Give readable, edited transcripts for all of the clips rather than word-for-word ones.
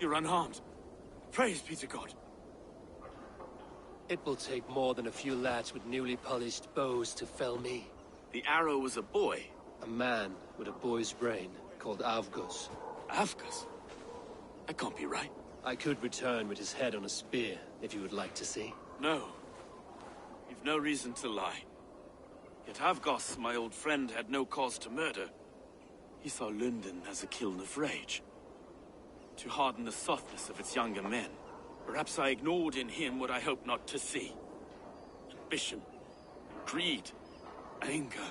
you're unharmed. Praise be to God. It will take more than a few lads with newly polished bows to fell me. The arrow was a boy. A man with a boy's brain, called Avgos. Avkas? That can't be right. I could return with his head on a spear, if you would like to see. No. You've no reason to lie. Yet Avgos, my old friend, had no cause to murder. He saw London as a kiln of rage. To harden the softness of its younger men. Perhaps I ignored in him what I hoped not to see. Ambition, greed, anger.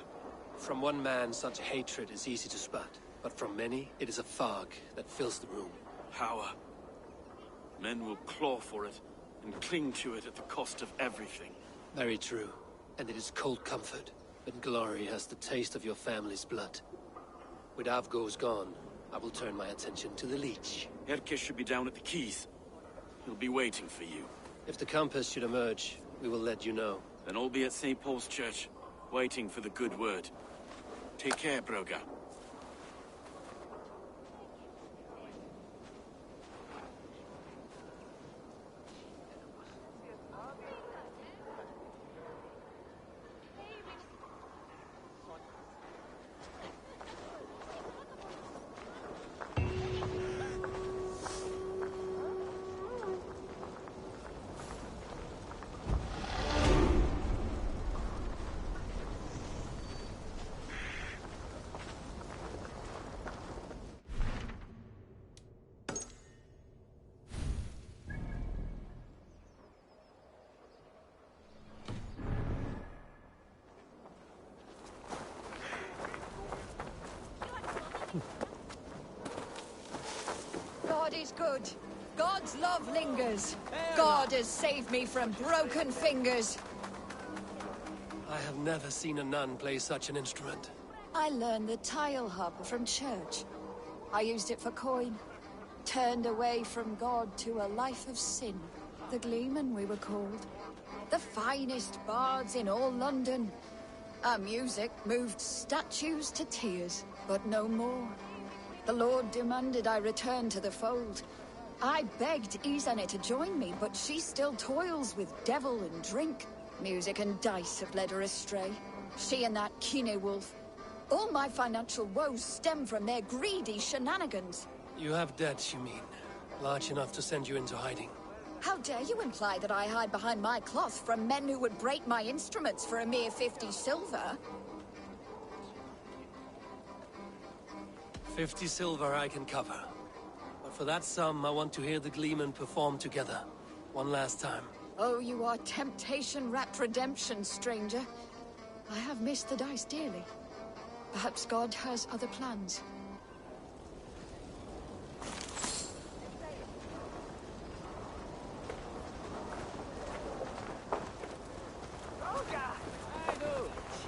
From one man, such hatred is easy to spot. But from many, it is a fog that fills the room. Power. Men will claw for it, and cling to it at the cost of everything. Very true. And it is cold comfort. But glory has the taste of your family's blood. With Avgos gone, I will turn my attention to the Leech. Erke should be down at the quays. He'll be waiting for you. If the compass should emerge, we will let you know. Then I'll be at St. Paul's Church, waiting for the good word. Take care, Broga. God is good. God's love lingers. God has saved me from broken fingers. I have never seen a nun play such an instrument. I learned the tile harp from church. I used it for coin. Turned away from God to a life of sin. The Gleeman, we were called. The finest bards in all London. Our music moved statues to tears, but no more. The Lord demanded I return to the fold. I begged Izane to join me, but she still toils with devil and drink. Music and dice have led her astray. She and that Kine wolf. All my financial woes stem from their greedy shenanigans. You have debts, you mean? Large enough to send you into hiding. How dare you imply that I hide behind my cloth from men who would break my instruments for a mere 50 silver? 50 silver I can cover. But for that sum, I want to hear the Gleeman perform together. One last time. Oh, you are temptation-wrapped redemption, stranger. I have missed the dice dearly. Perhaps God has other plans.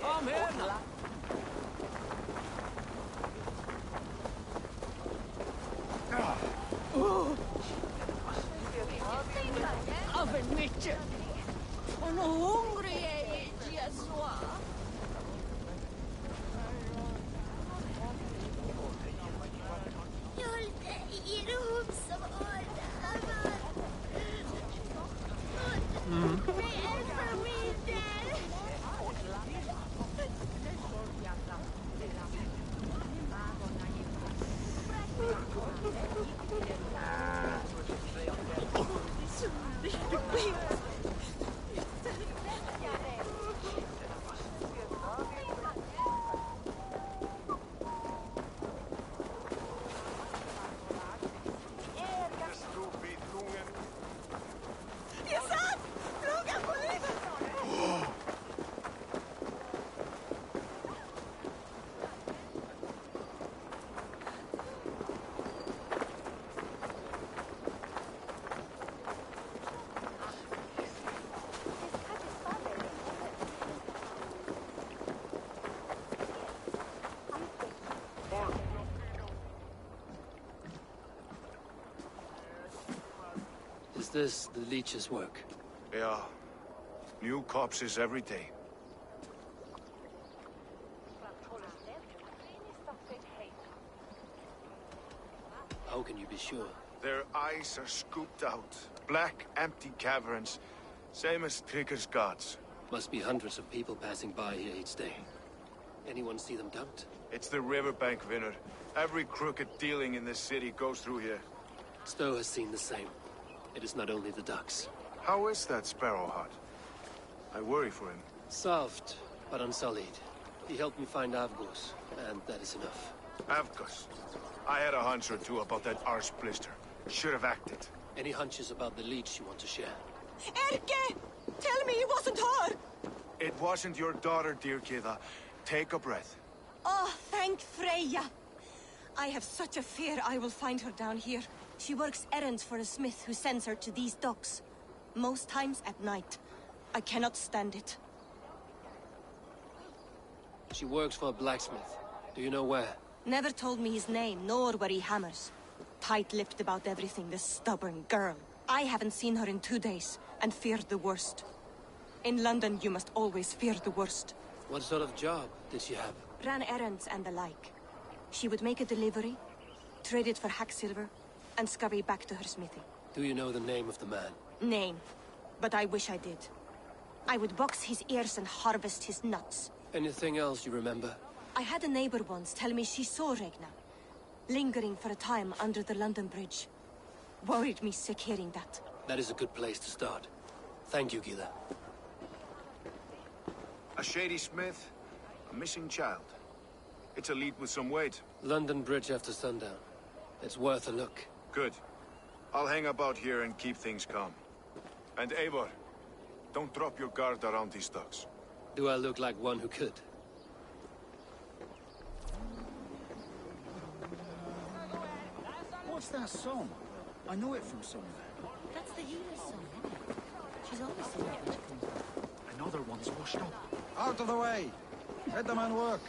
Kom her! Aver mycket. Och nå hungrig är jag så. Hjälp i rum som ördar. Vi är familjer. Is this the Leech's work? Yeah. New corpses every day. How can you be sure? Their eyes are scooped out. Black, empty caverns. Same as Trigger's gods. Must be hundreds of people passing by here each day. Anyone see them dumped? It's the riverbank, Vinner. Every crooked dealing in this city goes through here. Stowe has seen the same. It is not only the ducks. How is that Sparrow hut? I worry for him. Soft, but unsullied. He helped me find Avgos, and that is enough. Avgos. I had a hunch or two about that arse blister. Should have acted. Any hunches about the leech you want to share? Erke! Tell me it wasn't her! It wasn't your daughter, dear Kida. Take a breath. Oh, thank Freya! I have such a fear I will find her down here. She works errands for a smith who sends her to these docks. Most times at night. I cannot stand it. She works for a blacksmith. Do you know where? Never told me his name, nor where he hammers. Tight-lipped about everything, this stubborn girl. I haven't seen her in 2 days, and feared the worst. In London, you must always fear the worst. What sort of job did she have? Ran errands and the like. She would make a delivery, trade it for hack silver, and scurry back to her smithy. Do you know the name of the man? Name. But I wish I did. I would box his ears and harvest his nuts. Anything else you remember? I had a neighbor once tell me she saw Regna, lingering for a time under the London Bridge. Worried me sick hearing that. That is a good place to start. Thank you, Gila. A shady smith, a missing child. It's a lead with some weight. London Bridge after sundown. It's worth a look. Good. I'll hang about here and keep things calm. And Eivor, don't drop your guard around these docks. Do I look like one who could? What's that song? I know it from somewhere. That's the Eula's song, isn't it? She's always singing it when she comes back. Another one's washed up. Out of the way! Let the man work.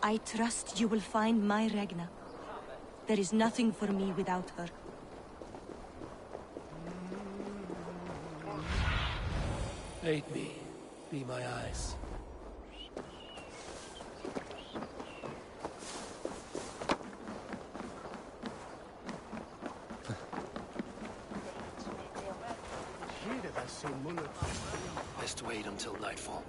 I trust you will find my Regna. There is nothing for me without her. Aid me. Be my eyes. Best wait until nightfall.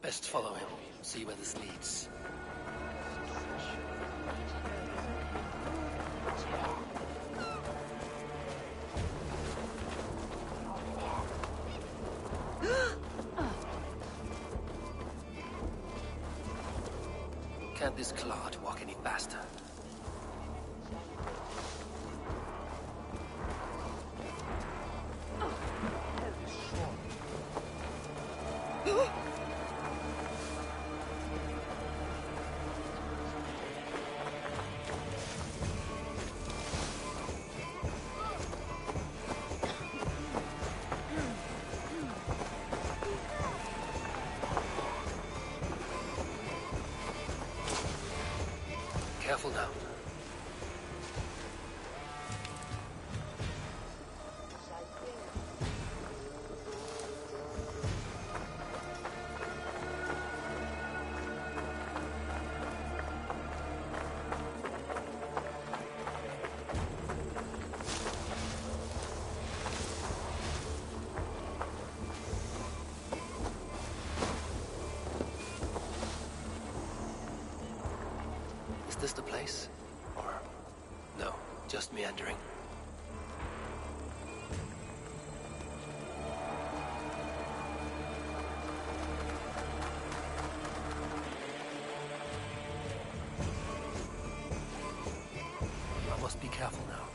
Best follow him, see where this leads. Can't this clod walk any faster? Careful now. the place? Or... no, just meandering? I must be careful now.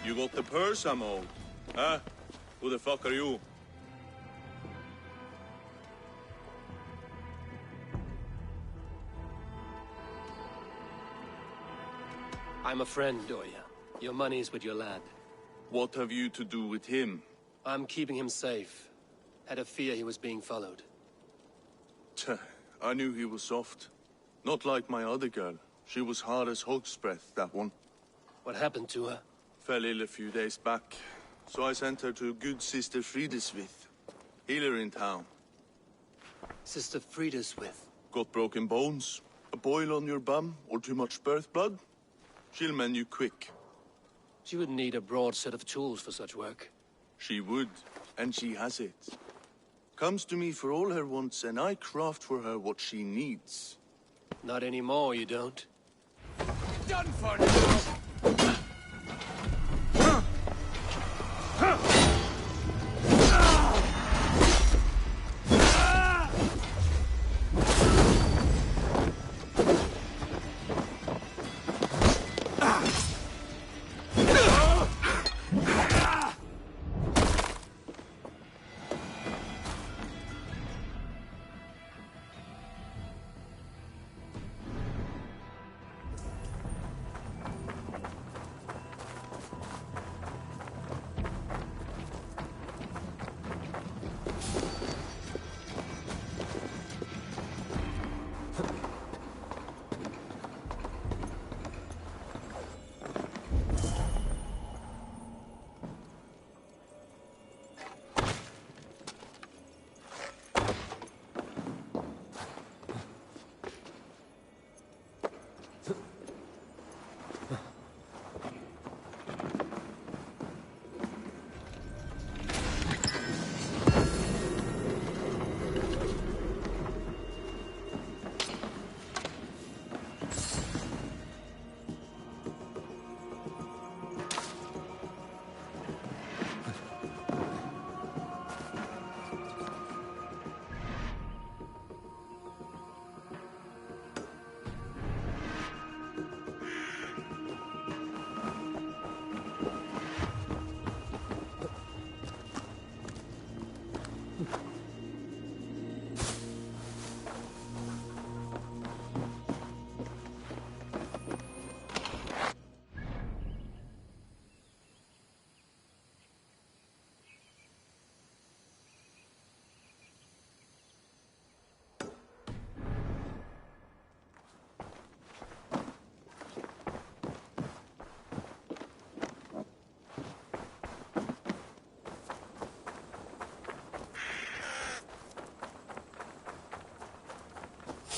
You got the purse I'm owed? Huh? Who the fuck are you? I'm a friend, Oya. Your money's with your lad. What have you to do with him? I'm keeping him safe. Had a fear he was being followed. Tch, I knew he was soft. Not like my other girl. She was hard as hog's breath, that one. What happened to her? Fell ill a few days back. So I sent her to good Sister Frideswith. Healer in town. Sister Frideswith. Got broken bones, a boil on your bum, or too much birth blood? She'll mend you quick. She would need a broad set of tools for such work. She would, and she has it. Comes to me for all her wants, and I craft for her what she needs. Not anymore, you don't. Done for now!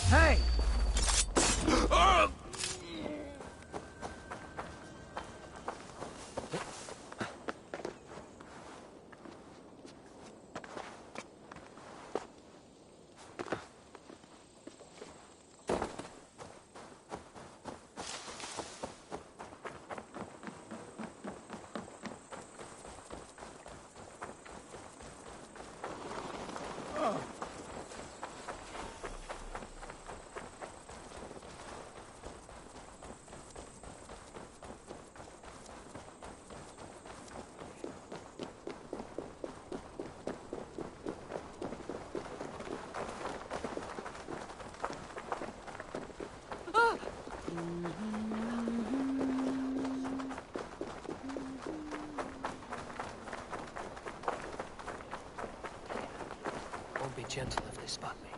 Hey! Won't be gentle if they spot me.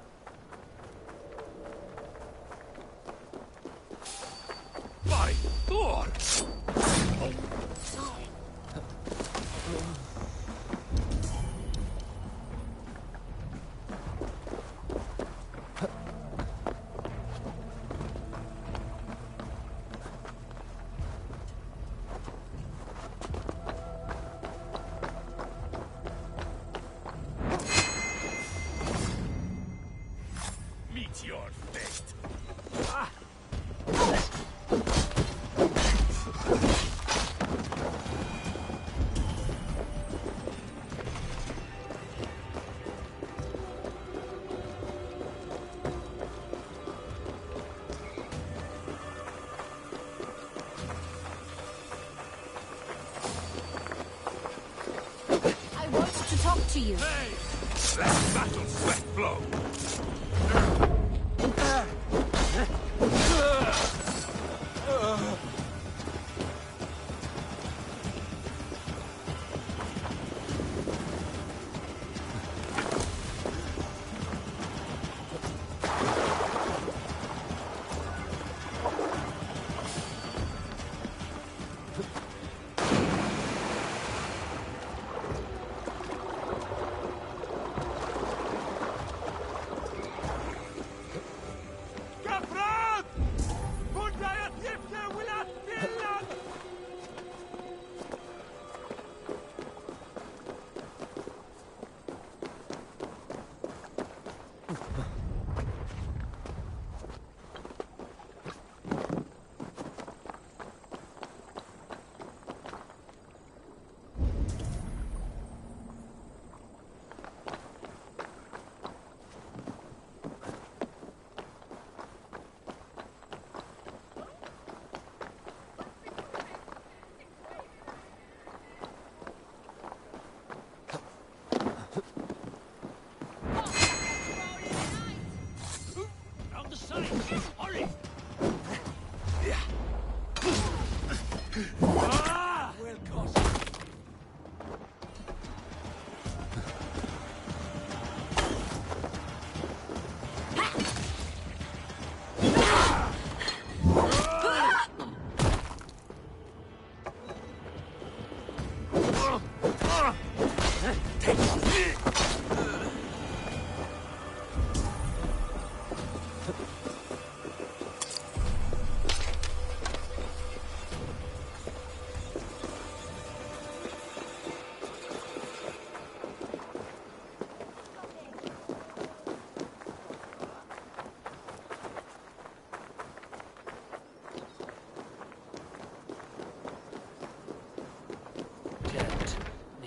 By Thor! Meet your fate. I want to talk to you. Hey! Let battle sweat flow!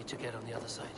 To get on the other side.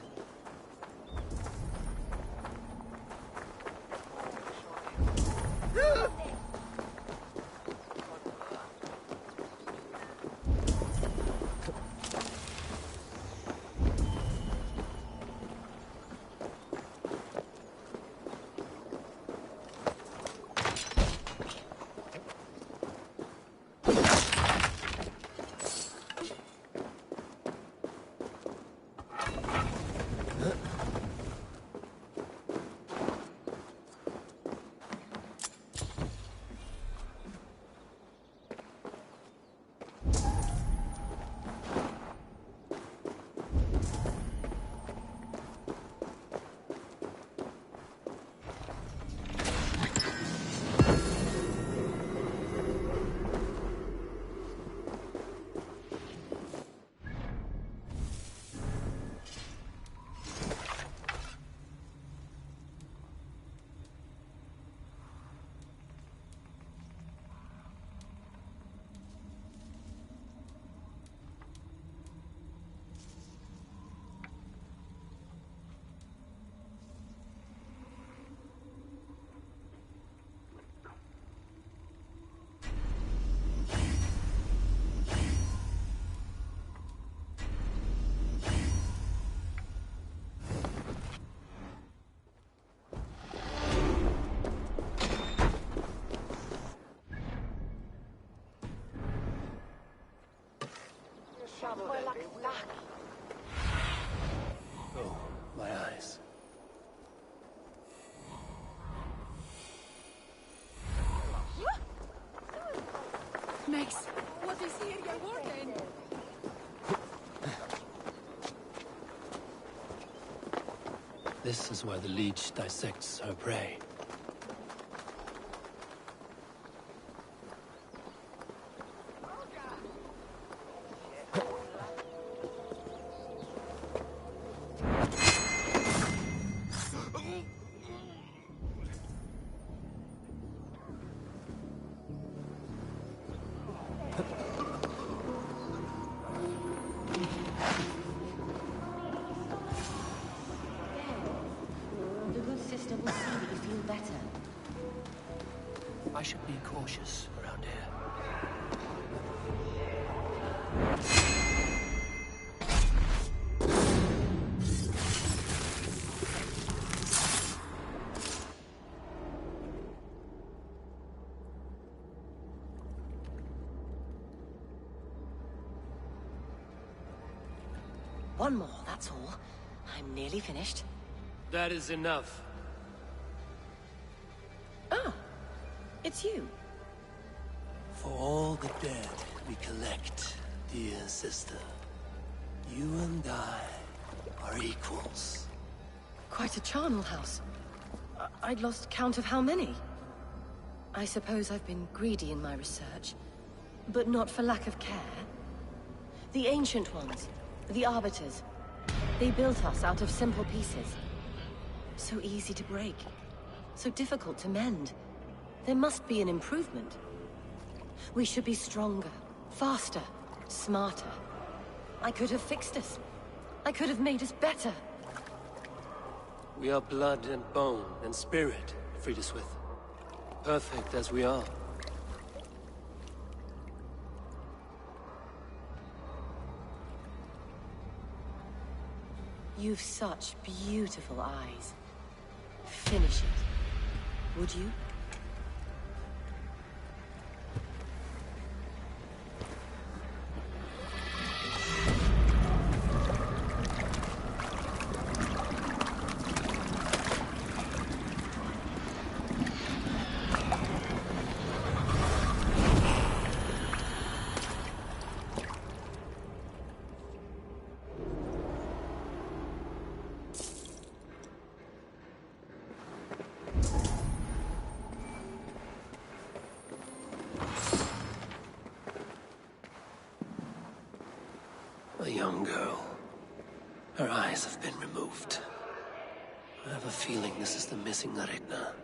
Oh, my eyes. Max, what is here, your warden? This is where the leech dissects her prey. I should be cautious around here. One more, that's all. I'm nearly finished. That is enough. Oh, it's you. For all the dead we collect, dear sister, you and I are equals. Quite a charnel house. I'd lost count of how many. I suppose I've been greedy in my research, but not for lack of care. The ancient ones, the arbiters, they built us out of simple pieces. So easy to break. So difficult to mend. There must be an improvement. We should be stronger, faster, smarter. I could have fixed us. I could have made us better. We are blood and bone and spirit, Friedeswith. Perfect as we are. You've such beautiful eyes. Finish it, would you? A young girl. Her eyes have been removed. I have a feeling this is the missing Regna.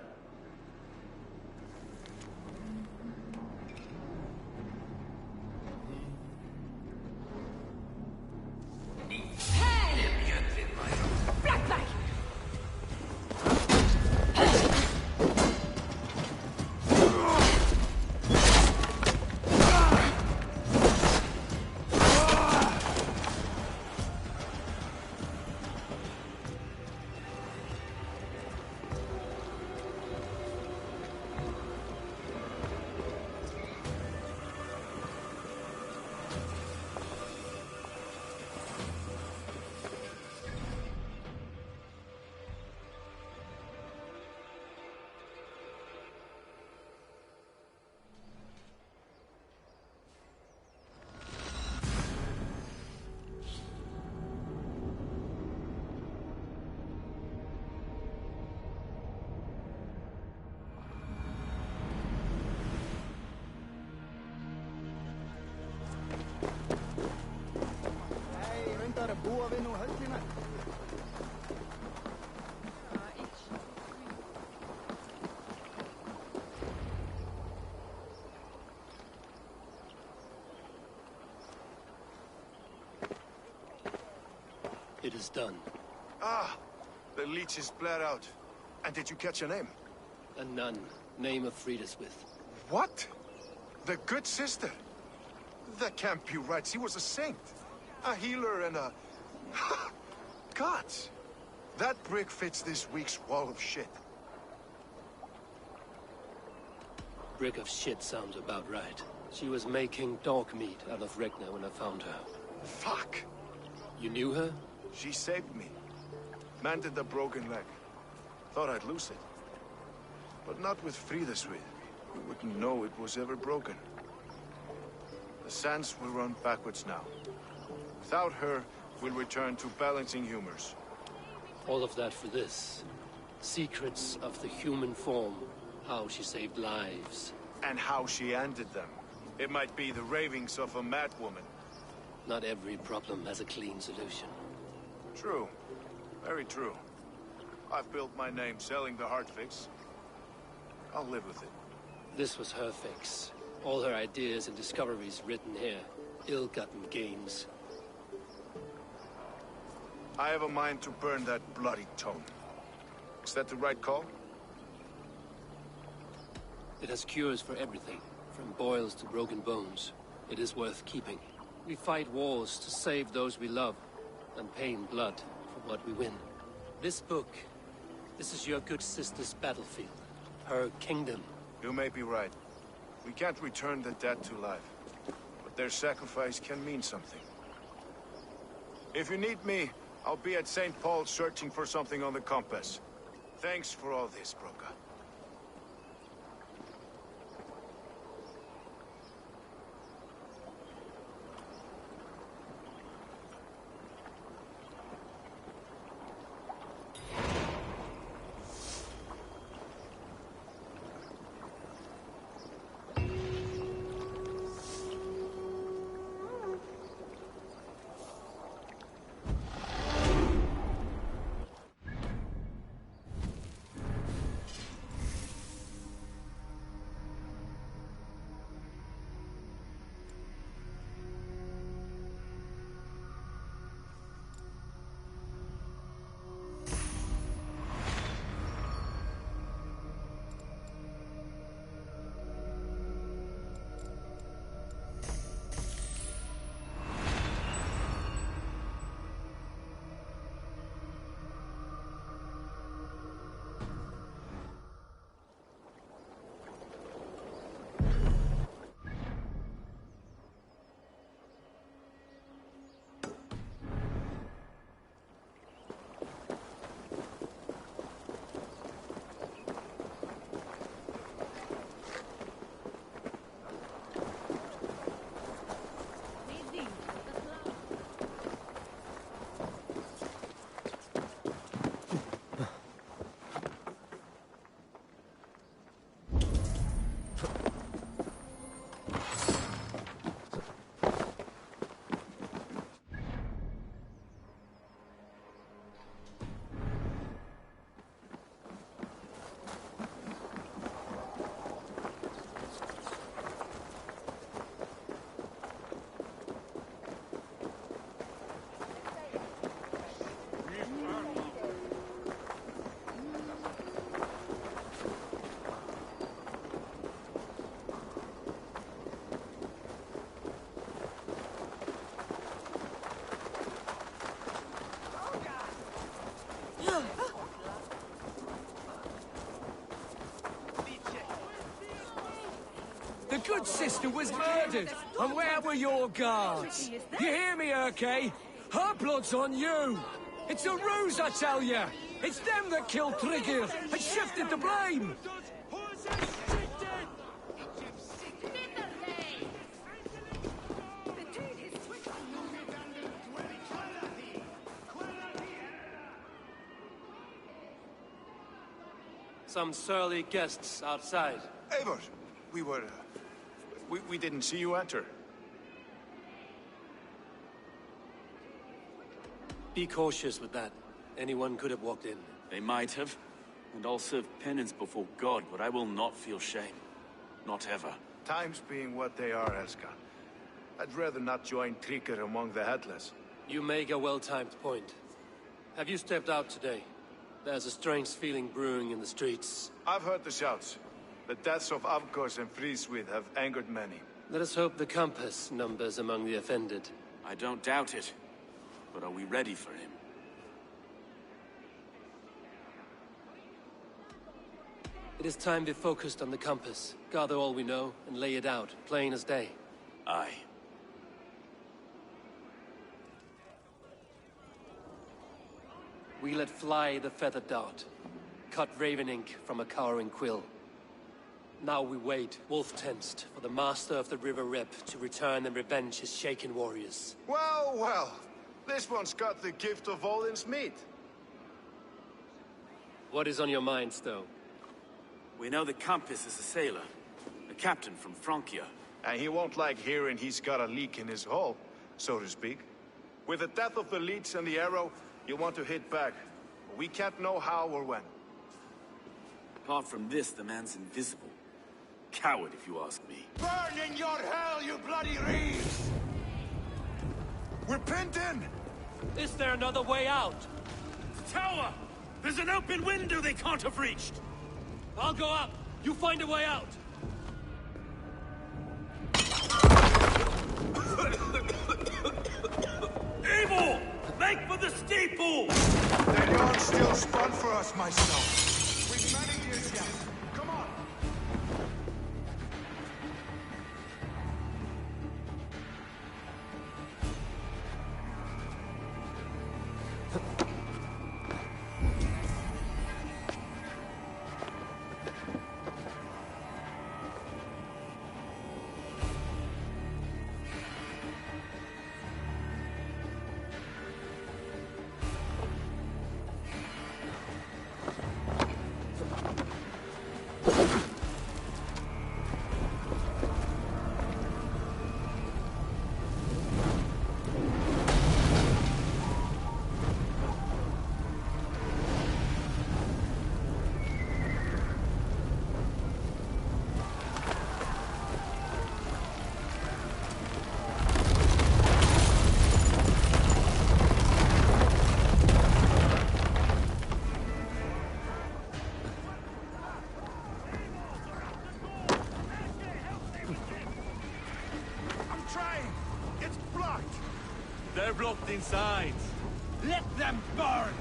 It is done. Ah, the leech is bled out. And did you catch a name? A nun, name of Friedeswith. What? The good sister? That can't be right. She was a saint. A healer and a... Gods! That brick fits this week's wall of shit. Brick of shit sounds about right. She was making dog meat out of Regna when I found her. Fuck! You knew her? She saved me. Mended the broken leg. Thought I'd lose it. But not with Friedeswith. You wouldn't know it was ever broken. The sands will run backwards now. Without her, we'll return to balancing humors. All of that for this. Secrets of the human form. How she saved lives. And how she ended them. It might be the ravings of a madwoman. Not every problem has a clean solution. True. Very true. I've built my name selling the heart fix. I'll live with it. This was her fix. All her ideas and discoveries written here. Ill-gotten gains. I have a mind to burn that bloody tome. Is that the right call? It has cures for everything, from boils to broken bones. It is worth keeping. We fight wars to save those we love, and pay in blood for what we win. This book, this is your good sister's battlefield. Her kingdom. You may be right. We can't return the dead to life. But their sacrifice can mean something. If you need me, I'll be at St. Paul's searching for something on the compass. Thanks for all this, Broca. good sister was murdered. And where were your guards? You hear me, Urke? Her blood's on you. It's a ruse, I tell you. It's them that killed Trigger and shifted the blame. Some surly guests outside. Eivor, we didn't see you enter. Be cautious with that. Anyone could have walked in. They might have, and I'll serve penance before God, but I will not feel shame. Not ever. Times being what they are, Elska. I'd rather not join Trigger among the headless. You make a well-timed point. Have you stepped out today? There's a strange feeling brewing in the streets. I've heard the shouts. The deaths of Avgos and Friswith have angered many. Let us hope the compass numbers among the offended. I don't doubt it. But are we ready for him? It is time we focused on the compass. Gather all we know and lay it out, plain as day. Aye. We let fly the feather dart. Cut raven ink from a cowering quill. Now we wait, wolf-tensed, for the master of the River Rep to return and revenge his shaken warriors. Well, well. This one's got the gift of Odin's meat. What is on your minds, though? We know the Compass is a sailor. A captain from Francia. And he won't like hearing he's got a leak in his hull, so to speak. With the death of the leech and the arrow, you want to hit back. But we can't know how or when. Apart from this, the man's invisible. Coward, if you ask me. Burn in your hell, you bloody reeves! We're pinned in! Is there another way out? The tower! There's an open window they can't have reached! I'll go up! You find a way out! Evil! Make for the steeple! The yarn still spun for us, myself. We've many years yet. Come on! They're blocked inside. Let them burn!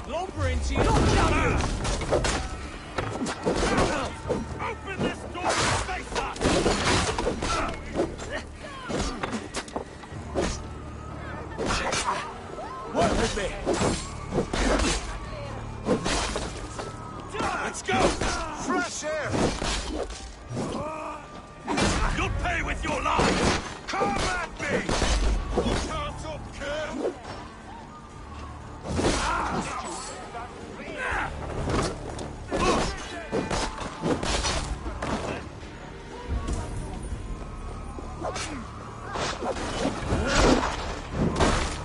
Lumber into you! Open this door and face us! Work with me! Let's go! Fresh air! You'll pay with your life! Come at me! Shut up, kid!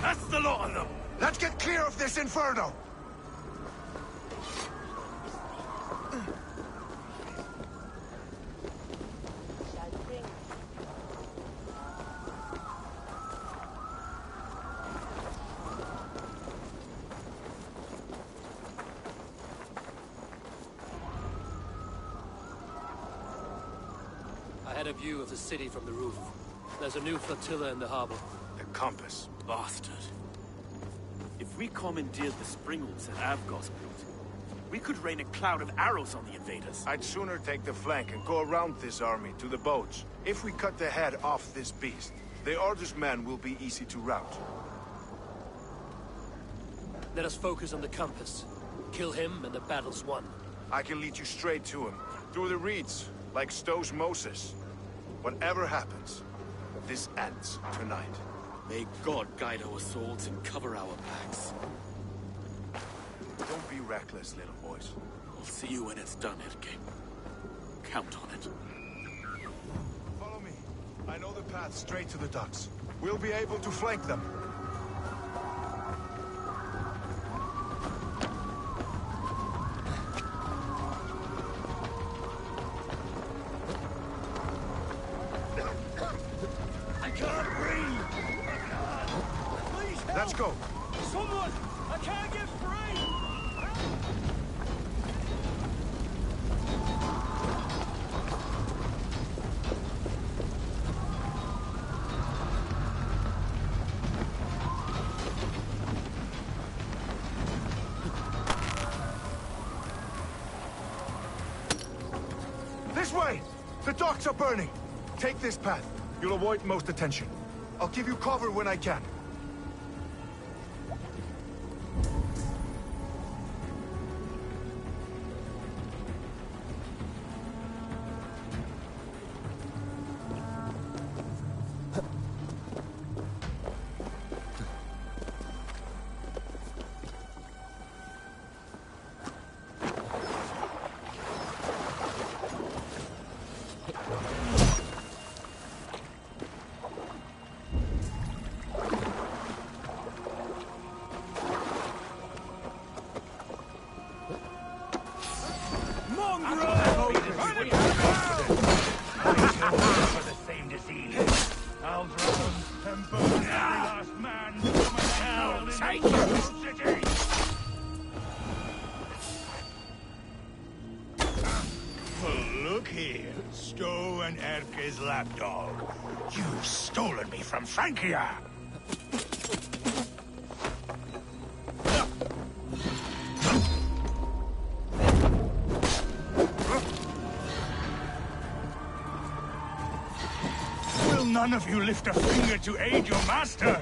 That's the lot of them! Let's get clear of this inferno! I better view of the city from the roof. There's a new flotilla in the harbor. The compass. Bastard. If we commandeered the springalds at Avgosport, we could rain a cloud of arrows on the invaders. I'd sooner take the flank and go around this army to the boats. If we cut the head off this beast, the Order's man will be easy to rout. Let us focus on the compass. Kill him and the battle's won. I can lead you straight to him, through the reeds, like Stowe's Moses. Whatever happens, this ends tonight. May God guide our swords and cover our backs. Don't be reckless, little boys. I'll see you when it's done, Erke. Count on it. Follow me. I know the path straight to the docks. We'll be able to flank them. I can't breathe! Please help! Let's go! Someone! I can't get free! This way! The docks are burning! Take this path. You'll avoid most attention. I'll give you cover when I can. Look here, Stowe and Erke's lapdog. You've stolen me from Francia! Will none of you lift a finger to aid your master?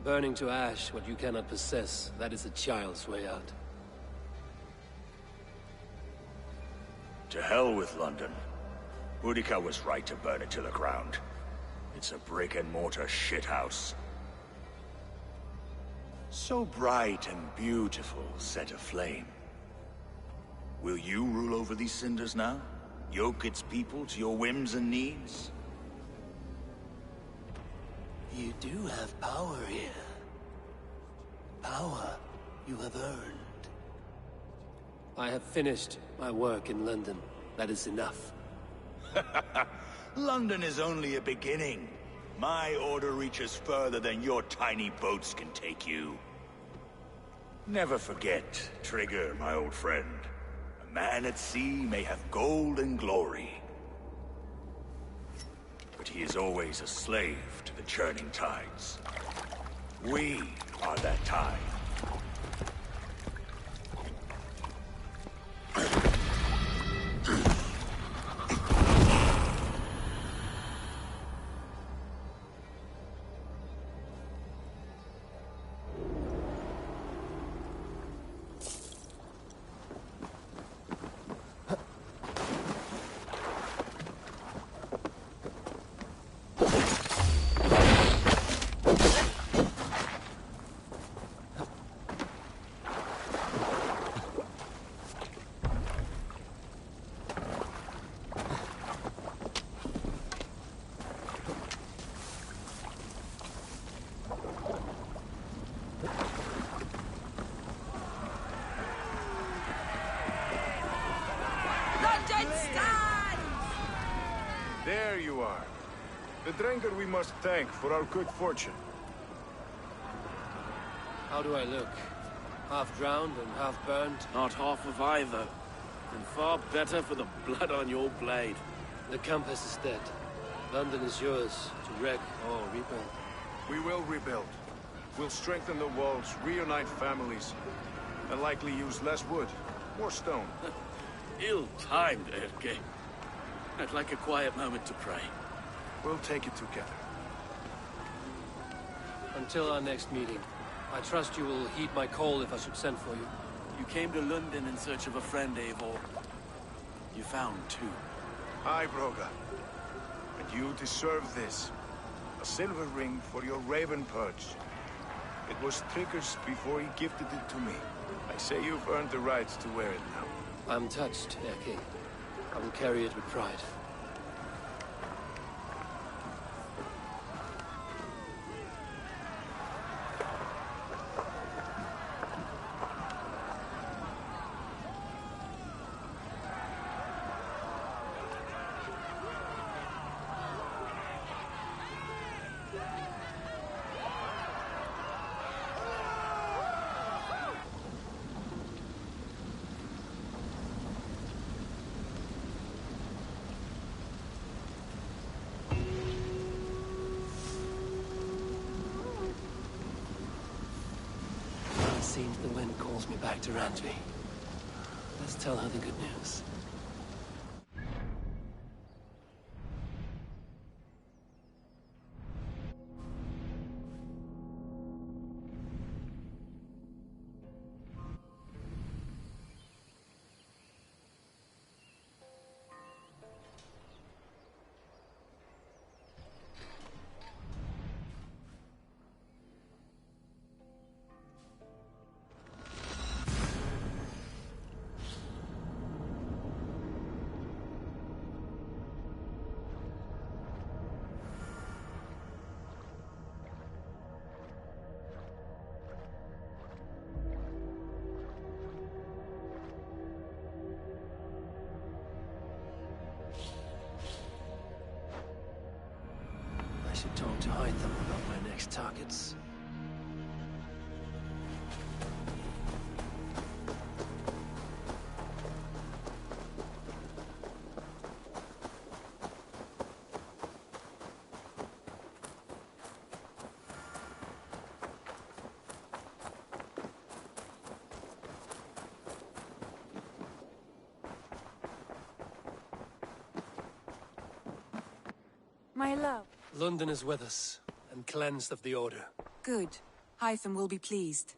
Burning to ash what you cannot possess, that is a child's way out. To hell with London. Boudica was right to burn it to the ground. It's a brick-and-mortar shithouse. So bright and beautiful, set aflame. Will you rule over these cinders now? Yoke its people to your whims and needs? You do have power here. Power you have earned. I have finished my work in London. That is enough. London is only a beginning. My order reaches further than your tiny boats can take you. Never forget, Trigger, my old friend. A man at sea may have gold and glory, but he is always a slave to the churning tides. We are that tide. There you are. The drinker we must thank for our good fortune. How do I look? Half drowned and half burned? Not half of either. And far better for the blood on your blade. The Compass is dead. London is yours, to wreck or rebuild. We will rebuild. We'll strengthen the walls, reunite families, and likely use less wood, more stone. Ill-timed, Erke. I'd like a quiet moment to pray. We'll take it together. Until our next meeting, I trust you will heed my call if I should send for you. You came to London in search of a friend, Eivor. You found two. Aye, Broga. And you deserve this. A silver ring for your raven perch. It was Trigger's before he gifted it to me. I say you've earned the right to wear it now. I'm touched, Erke. I will carry it with pride. Seems the wind calls me back to Randvi. Let's tell her the good news. I should talk to Hytham about my next targets. My love. London is with us, and cleansed of the Order. Good. Hytham will be pleased.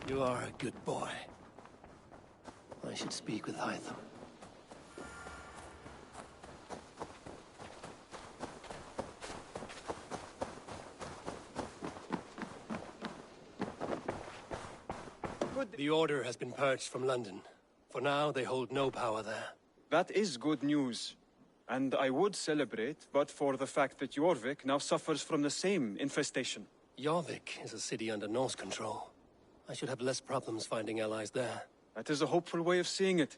You are a good boy. I should speak with Hytham. The Order has been purged from London. For now, they hold no power there. That is good news. And I would celebrate, but for the fact that Jorvik now suffers from the same infestation. Jorvik is a city under Norse control. I should have less problems finding allies there. That is a hopeful way of seeing it.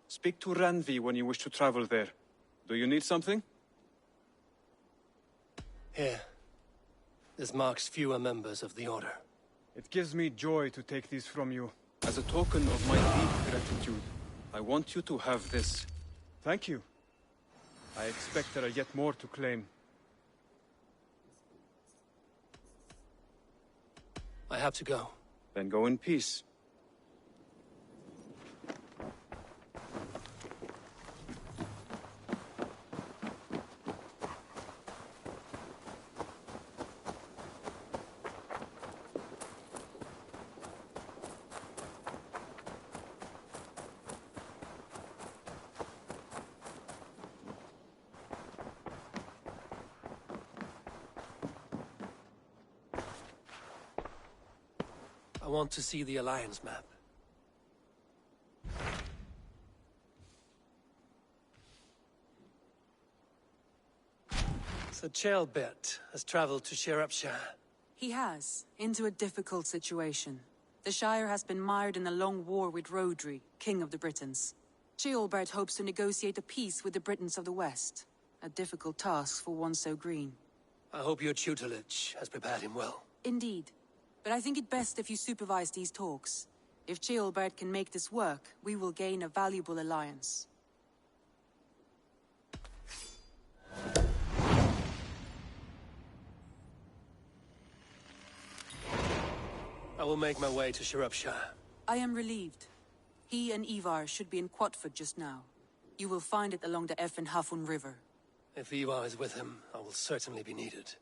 Speak to Randvi when you wish to travel there. Do you need something? Here. This marks fewer members of the Order. It gives me joy to take these from you. As a token of my deep gratitude, I want you to have this. Thank you. I expect there are yet more to claim. I have to go. Then go in peace. I want to see the Alliance map. So Chaelbert has traveled to Shropshire. He has, into a difficult situation. The Shire has been mired in a long war with Rhodri, King of the Britons. Ceolbert hopes to negotiate a peace with the Britons of the West. A difficult task for one so green. I hope your tutelage has prepared him well. Indeed. But I think it best if you supervise these talks. If Ceolbert can make this work, we will gain a valuable alliance. I will make my way to Shropshire. I am relieved. He and Ivar should be in Quatford just now. You will find it along the Effen Hafun River. If Ivar is with him, I will certainly be needed.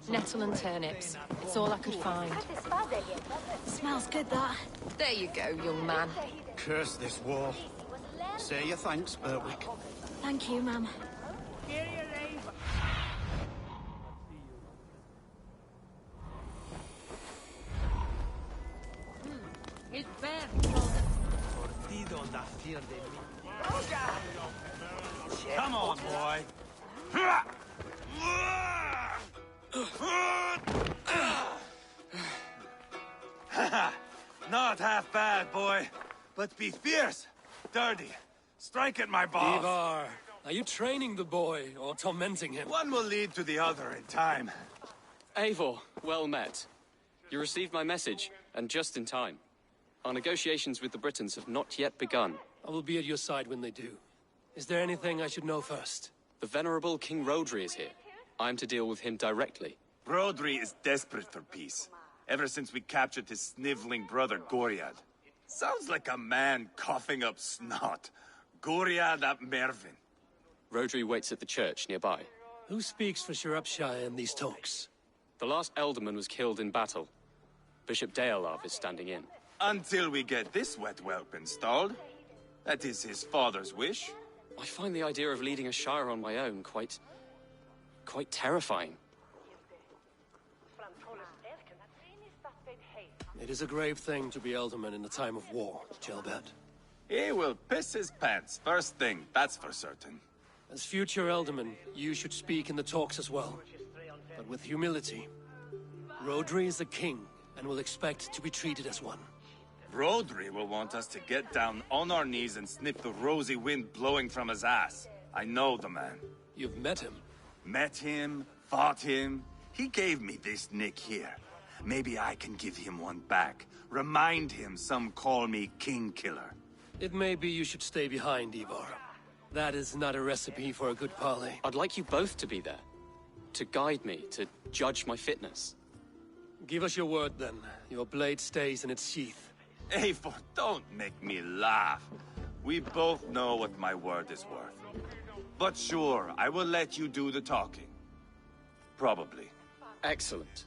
Nettle and turnips. It's all I could find. Smells good, that. There you go, young man. Curse this war. Say your thanks, Berwick. Thank you, Mum. Come on, boy. Not half bad, boy. But be fierce, dirty. Strike at my balls. Ivar, are you training the boy or tormenting him? One will lead to the other in time. Eivor, well met. You received my message, and just in time. Our negotiations with the Britons have not yet begun. I will be at your side when they do. Is there anything I should know first? The venerable King Rodri is here. I am to deal with him directly. Rodri is desperate for peace. Ever since we captured his sniveling brother, Goriad. Sounds like a man coughing up snot. Goriad ap Mervin. Rodri waits at the church nearby. Who speaks for Shropshire in these talks? The last alderman was killed in battle. Bishop Deolav is standing in. Until we get this wet whelp installed. That is his father's wish. I find the idea of leading a shire on my own quite terrifying. It is a grave thing to be alderman in a time of war, Gelbert. He will piss his pants, first thing, that's for certain. As future alderman, you should speak in the talks as well. But with humility. Rodri is a king, and will expect to be treated as one. Rodri will want us to get down on our knees and sniff the rosy wind blowing from his ass. I know the man. You've met him? Met him, fought him. He gave me this nick here. Maybe I can give him one back. Remind him some call me King Killer. It may be you should stay behind, Ivar. That is not a recipe for a good parley. I'd like you both to be there. To guide me, to judge my fitness. Give us your word, then. Your blade stays in its sheath. Eivor, don't make me laugh. We both know what my word is worth. But sure, I will let you do the talking. Probably. Excellent.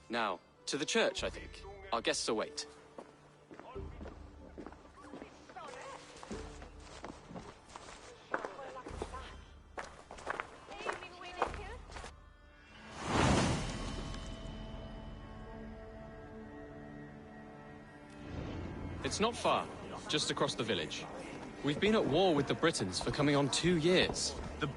Now, to the church, I think. Our guests await. It's not far, just across the village. We've been at war with the Britons for coming on 2 years. The